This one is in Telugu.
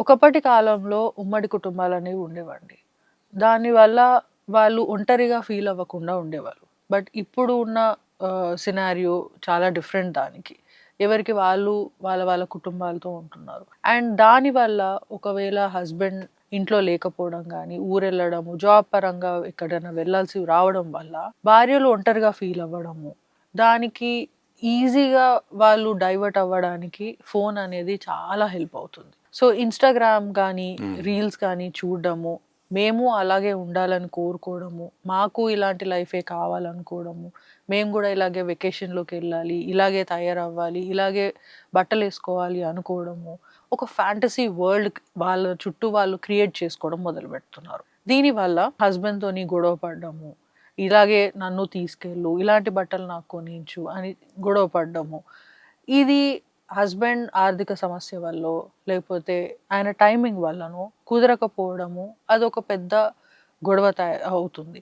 ఒకప్పటి కాలంలో ఉమ్మడి కుటుంబాలనేవి ఉండేవండి. దానివల్ల వాళ్ళు ఒంటరిగా ఫీల్ అవ్వకుండా ఉండేవారు. బట్ ఇప్పుడు ఉన్న సినారియో చాలా డిఫరెంట్ దానికి. ఎవరికి వాళ్ళు వాళ్ళ కుటుంబాలతో ఉంటున్నారు. అండ్ దానివల్ల ఒకవేళ హస్బెండ్ ఇంట్లో లేకపోవడం గానీ, ఊరెళ్ళడము, జాబ్ పరంగా ఎక్కడైనా వెళ్ళాల్సి రావడం వల్ల భార్యలు ఒంటరిగా ఫీల్ అవ్వడము. దానికి ఈజీగా వాళ్ళు డైవర్ట్ అవ్వడానికి ఫోన్ అనేది చాలా హెల్ప్ అవుతుంది. సో, ఇన్‌స్టాగ్రామ్ గానీ, హ్మ్. రీల్స్ కానీ చూడడము, మేము అలాగే ఉండాలని కోరుకోవడము, మాకు ఇలాంటి లైఫే కావాలనుకోవడము, మేము గూడా ఇలాగే వెకేషన్‌లోకెళ్ళాలి, ఇలాగే తయారవ్వాలి, ఇలాగే బట్టలేసుకోవాలి అనుకోవడము, ఒక ఫ్యాంటసీ వరల్డ్ వాళ్ళ చుట్టూ వాళ్ళు క్రియేట్ చేసుకోవడం మొదలుపెడుతున్నారు. దీనివల్ల హస్బెండ్‌తోని గొడవ పడడము, ఇలాగే నన్ను తీసుకెళ్ళు, ఇలాంటి బట్టలు నాకు కొనించు అని గొడవ పడడము. ఇది హస్బెండ్ ఆర్థిక సమస్య వల్లో, లేకపోతే ఆయన టైమింగ్ వల్లనో కుదరకపోవడము, అదొక పెద్ద గొడవ అవుతుంది.